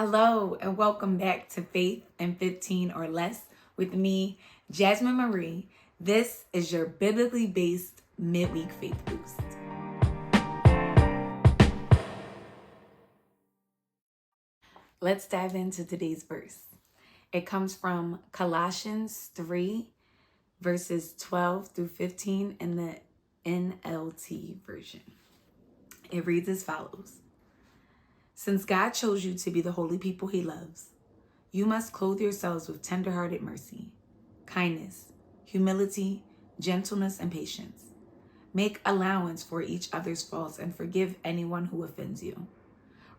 Hello, and welcome back to Faith in 15 or Less with me, Jasmine Marie. This is your biblically based midweek faith boost. Let's dive into today's verse. It comes from Colossians 3, verses 12 through 15 in the NLT version. It reads as follows. Since God chose you to be the holy people he loves, you must clothe yourselves with tender-hearted mercy, kindness, humility, gentleness, and patience. Make allowance for each other's faults and forgive anyone who offends you.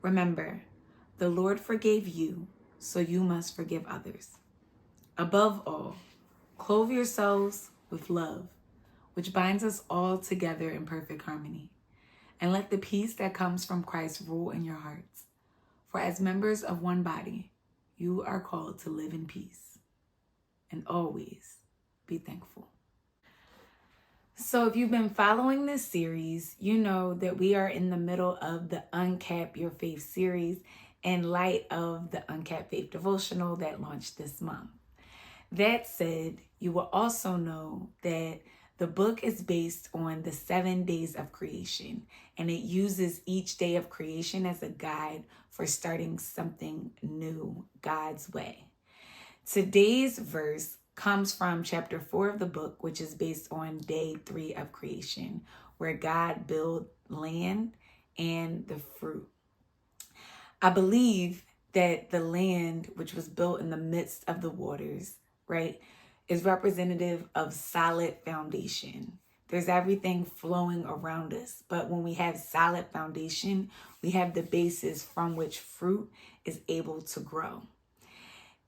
Remember, the Lord forgave you, so you must forgive others. Above all, clothe yourselves with love, which binds us all together in perfect harmony. And let the peace that comes from Christ rule in your hearts. For as members of one body, you are called to live in peace and always be thankful. So if you've been following this series, you know that we are in the middle of the Uncap Your Faith series in light of the Uncap Faith devotional that launched this month. That said, you will also know that the book is based on the 7 days of creation, and it uses each day of creation as a guide for starting something new God's way. Today's verse comes from chapter 4 of the book, which is based on day 3 of creation, where God built land and the fruit. I believe that the land, which was built in the midst of the waters, right, is representative of solid foundation. There's everything flowing around us. But when we have solid foundation, we have the basis from which fruit is able to grow.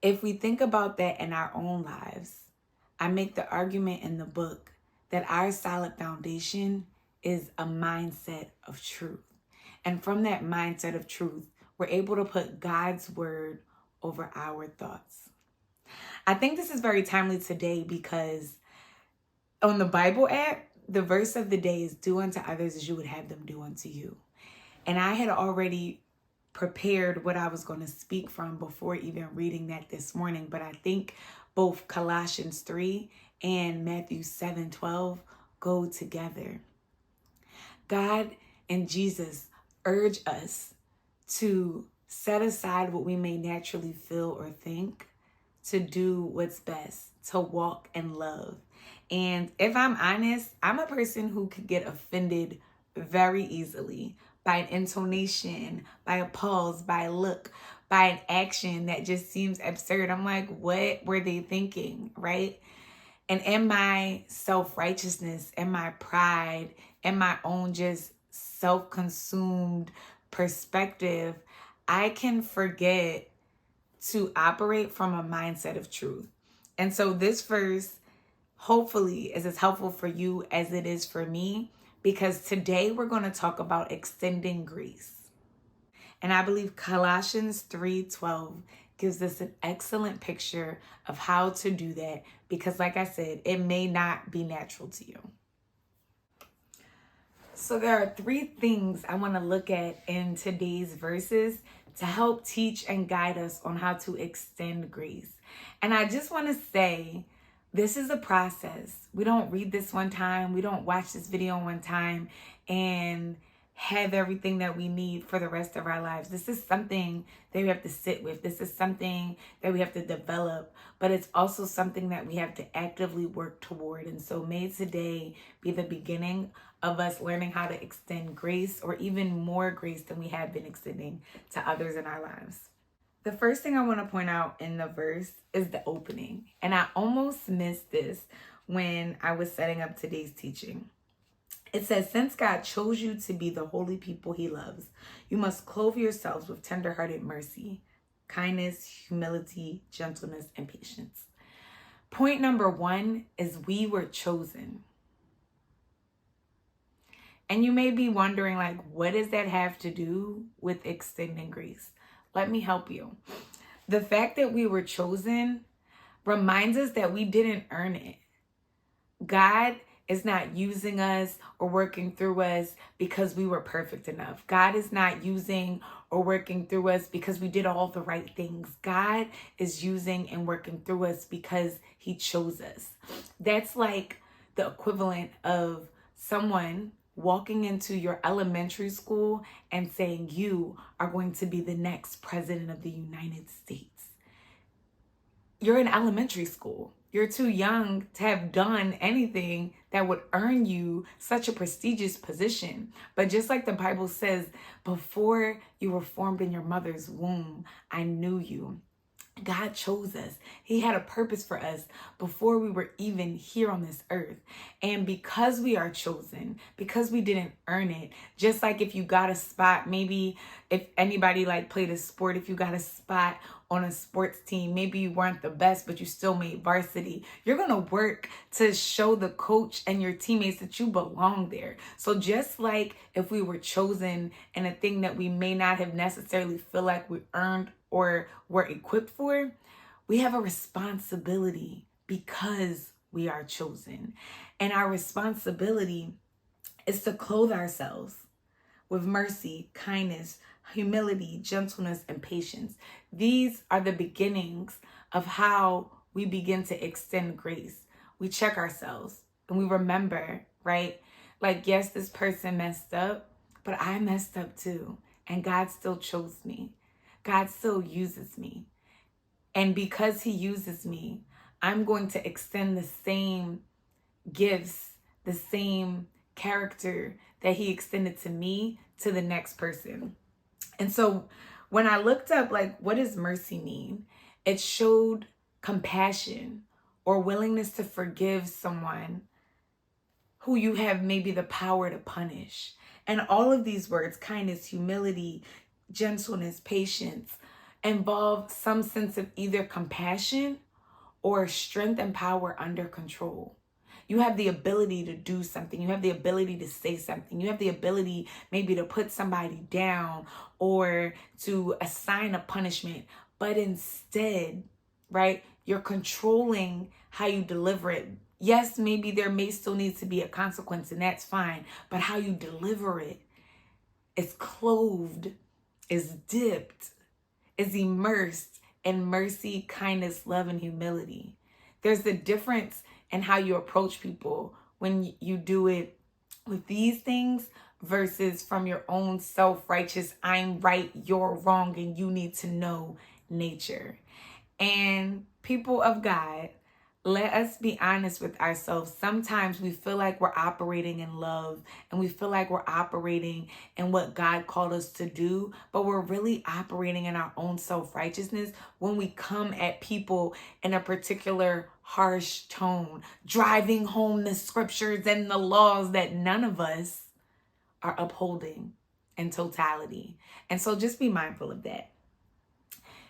If we think about that in our own lives, I make the argument in the book that our solid foundation is a mindset of truth. And from that mindset of truth, we're able to put God's word over our thoughts. I think this is very timely today because on the Bible app, the verse of the day is do unto others as you would have them do unto you. And I had already prepared what I was going to speak from before even reading that this morning. But I think both Colossians 3 and Matthew 7:12 go together. God and Jesus urge us to set aside what we may naturally feel or think, to do what's best, to walk in love. And if I'm honest, I'm a person who could get offended very easily by an intonation, by a pause, by a look, by an action that just seems absurd. I'm like, what were they thinking, right? And in my self-righteousness, in my pride, in my own just self-consumed perspective, I can forget to operate from a mindset of truth. And so this verse hopefully is as helpful for you as it is for me, because today we're going to talk about extending grace. And I believe Colossians 3:12 gives us an excellent picture of how to do that, because like I said, it may not be natural to you. So there are 3 things I want to look at in today's verses to help teach and guide us on how to extend grace. And I just want to say, this is a process. We don't read this one time. We don't watch this video one time and have everything that we need for the rest of our lives. This is something that we have to sit with. This is something that we have to develop, but it's also something that we have to actively work toward. And so may today be the beginning of us learning how to extend grace, or even more grace than we have been extending to others in our lives. The first thing I want to point out in the verse is the opening. And I almost missed this when I was setting up today's teaching. It says, since God chose you to be the holy people he loves, you must clothe yourselves with tender-hearted mercy, kindness, humility, gentleness, and patience. Point number 1 is we were chosen. And you may be wondering, like, what does that have to do with extending grace? Let me help you. The fact that we were chosen reminds us that we didn't earn it. God is not using us or working through us because we were perfect enough. God is not using or working through us because we did all the right things. God is using and working through us because he chose us. That's like the equivalent of someone walking into your elementary school and saying, you are going to be the next president of the United States. You're in elementary school. You're too young to have done anything that would earn you such a prestigious position. But just like the Bible says, before you were formed in your mother's womb, I knew you. God chose us. He had a purpose for us before we were even here on this earth. And because we are chosen, because we didn't earn it, just like if you got a spot, maybe if anybody like played a sport, if you got a spot on a sports team, maybe you weren't the best, but you still made varsity. You're going to work to show the coach and your teammates that you belong there. So just like if we were chosen in a thing that we may not have necessarily feel like we earned or were equipped for, we have a responsibility because we are chosen. And our responsibility is to clothe ourselves with mercy, kindness, humility, gentleness, and patience. These are the beginnings of how we begin to extend grace. We check ourselves and we remember, right? Like, yes, this person messed up, but I messed up too. And God still chose me. God still uses me. And because he uses me, I'm going to extend the same gifts, the same character that he extended to me to the next person. And so when I looked up, like, what does mercy mean? It showed compassion or willingness to forgive someone who you have maybe the power to punish. And all of these words, kindness, humility, gentleness, patience, involve some sense of either compassion or strength and power under control. You have the ability to do something. You have the ability to say something. You have the ability maybe to put somebody down or to assign a punishment. But instead, right, you're controlling how you deliver it. Yes, maybe there may still need to be a consequence, and that's fine. But how you deliver it is clothed, is dipped, is immersed in mercy, kindness, love, and humility. There's a difference in how you approach people when you do it with these things versus from your own self-righteous, I'm right, you're wrong, and you need to know nature. And people of God, let us be honest with ourselves. Sometimes we feel like we're operating in love and we feel like we're operating in what God called us to do, but we're really operating in our own self-righteousness when we come at people in a particular harsh tone, driving home the scriptures and the laws that none of us are upholding in totality. And so just be mindful of that.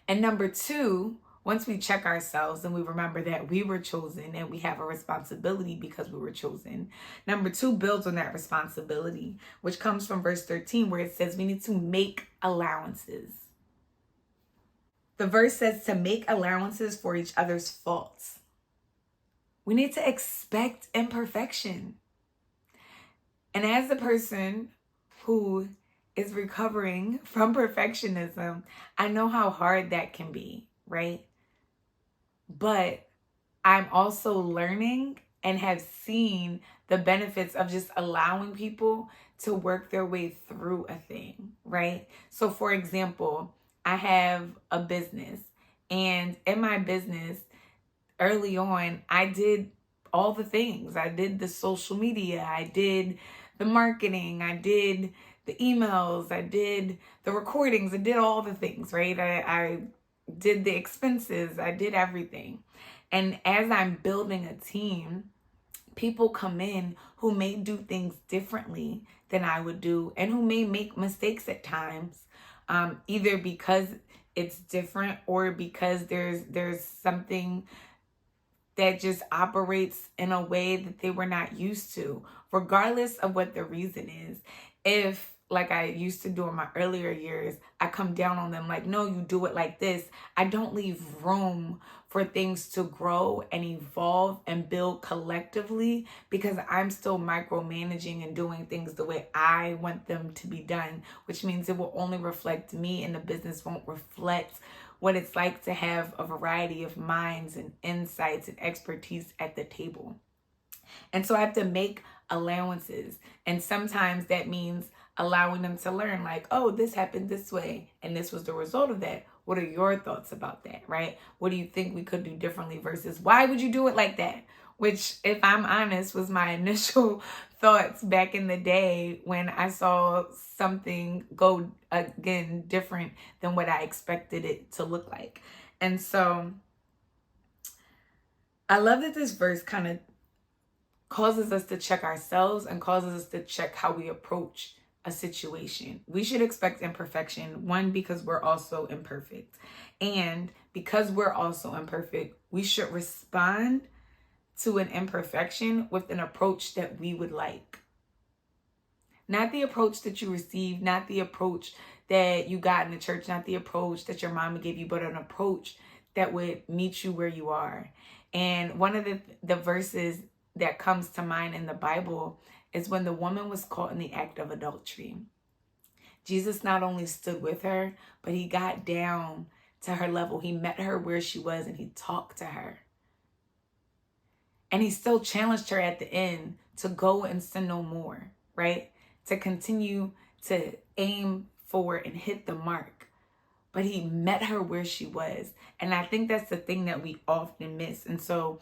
And number two, once we check ourselves and we remember that we were chosen and we have a responsibility because we were chosen, number two builds on that responsibility, which comes from verse 13, where it says we need to make allowances. The verse says to make allowances for each other's faults. We need to expect imperfection. And as a person who is recovering from perfectionism, I know how hard that can be, right? But I'm also learning and have seen the benefits of just allowing people to work their way through a thing, right? So for example, I have a business, and in my business, early on, I did all the things. I did the social media, I did the marketing, I did the emails, I did the recordings, I did all the things, right? I did the expenses, I did everything. And as I'm building a team, people come in who may do things differently than I would do and who may make mistakes at times, either because it's different or because there's something that just operates in a way that they were not used to, regardless of what the reason is. If, like I used to do in my earlier years, I come down on them like, no, you do it like this, I don't leave room for things to grow and evolve and build collectively, because I'm still micromanaging and doing things the way I want them to be done, which means it will only reflect me and the business won't reflect what it's like to have a variety of minds and insights and expertise at the table. And so I have to make allowances. And sometimes that means allowing them to learn, like, oh, this happened this way, and this was the result of that. What are your thoughts about that, right? What do you think we could do differently versus why would you do it like that? Which, if I'm honest, was my initial thoughts back in the day when I saw something go, again, different than what I expected it to look like. And so I love that this verse kind of causes us to check ourselves and causes us to check how we approach a situation. We should expect imperfection, one, because we're also imperfect. And because we're also imperfect, we should respond to an imperfection with an approach that we would like. Not the approach that you received, not the approach that you got in the church, not the approach that your mama gave you, but an approach that would meet you where you are. And one of the verses that comes to mind in the Bible is when the woman was caught in the act of adultery. Jesus not only stood with her, but he got down to her level. He met her where she was and he talked to her. And he still challenged her at the end to go and sin no more, right? To continue to aim for and hit the mark. But he met her where she was. And I think that's the thing that we often miss. And so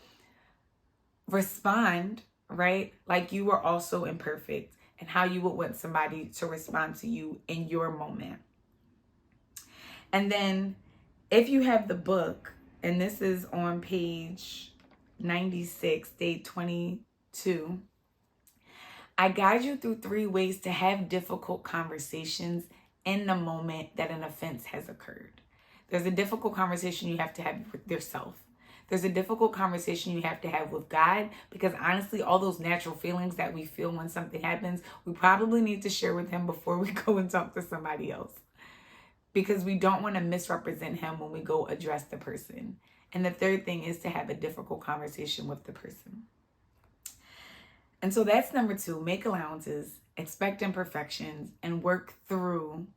respond, right? Like you are also imperfect, and how you would want somebody to respond to you in your moment. And then if you have the book, and this is on page 96, day 22, I guide you through 3 ways to have difficult conversations in the moment that an offense has occurred. There's a difficult conversation you have to have with yourself. There's a difficult conversation you have to have with God, because honestly, all those natural feelings that we feel when something happens, we probably need to share with him before we go and talk to somebody else, because we don't want to misrepresent him when we go address the person. And the third thing is to have a difficult conversation with the person. And so that's number 2, make allowances, expect imperfections, and work through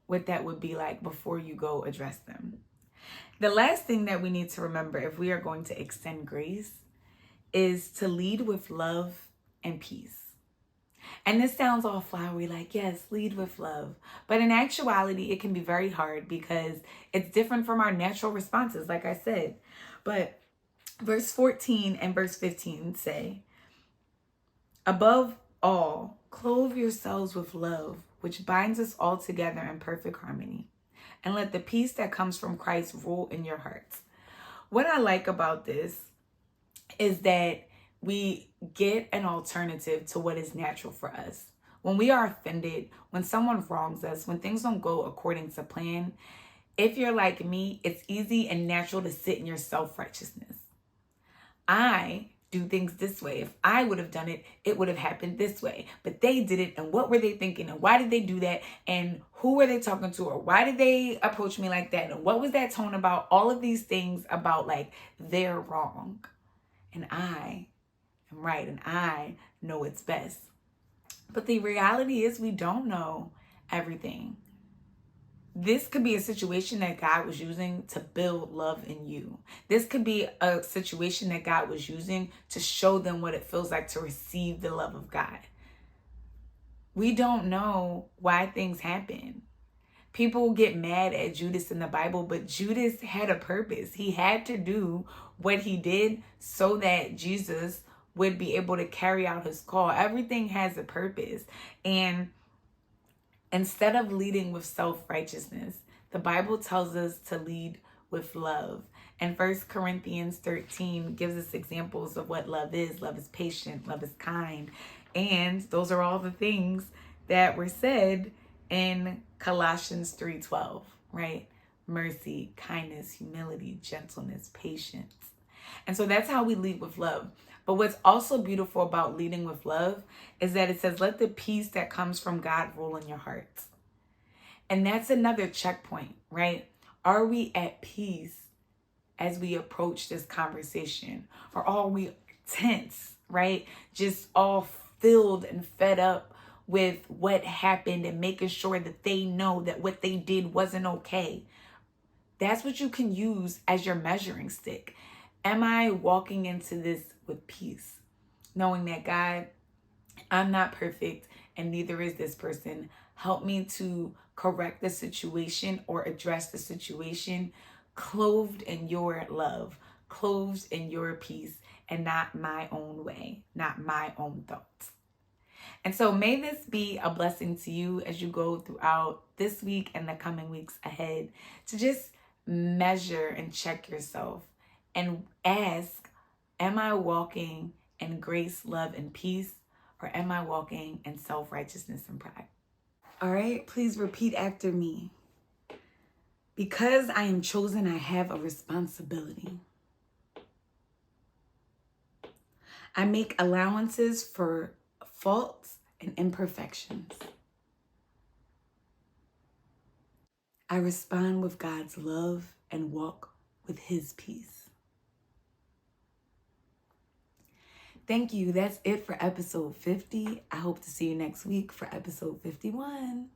what that would be like before you go address them. The last thing that we need to remember if we are going to extend grace is to lead with love and peace. And this sounds all flowery, like, yes, lead with love. But in actuality, it can be very hard because it's different from our natural responses, like I said. But verse 14 and verse 15 say, above all, clothe yourselves with love, which binds us all together in perfect harmony. And let the peace that comes from Christ rule in your hearts. What I like about this is that we get an alternative to what is natural for us. When we are offended, when someone wrongs us, when things don't go according to plan, if you're like me, it's easy and natural to sit in your self-righteousness. I do things this way. If I would have done it, it would have happened this way. But they did it, and what were they thinking? And why did they do that? And who were they talking to? Or why did they approach me like that? And what was that tone about? All of these things about, like, they're wrong. And I am right, and I know it's best. But the reality is we don't know everything. This could be a situation that God was using to build love in you. This could be a situation that God was using to show them what it feels like to receive the love of God. We don't know why things happen. People get mad at Judas in the Bible, but Judas had a purpose. He had to do what he did so that Jesus would be able to carry out his call. Everything has a purpose. And instead of leading with self-righteousness, the Bible tells us to lead with love. And 1 Corinthians 13 gives us examples of what love is. Love is patient, love is kind. And those are all the things that were said in Colossians 3:12, right? Mercy, kindness, humility, gentleness, patience. And so that's how we lead with love. But what's also beautiful about leading with love is that it says, let the peace that comes from God rule in your hearts. And that's another checkpoint, right? Are we at peace as we approach this conversation? Or are we tense, right? Just all filled and fed up with what happened and making sure that they know that what they did wasn't okay? That's what you can use as your measuring stick. Am I walking into this with peace, knowing that God, I'm not perfect and neither is this person. Help me to correct the situation or address the situation, clothed in your love, clothed in your peace, and not my own way, not my own thoughts. And so may this be a blessing to you as you go throughout this week and the coming weeks ahead, to just measure and check yourself and ask, am I walking in grace, love, and peace? Or am I walking in self-righteousness and pride? All right, please repeat after me. Because I am chosen, I have a responsibility. I make allowances for faults and imperfections. I respond with God's love and walk with His peace. Thank you. That's it for episode 50. I hope to see you next week for episode 51.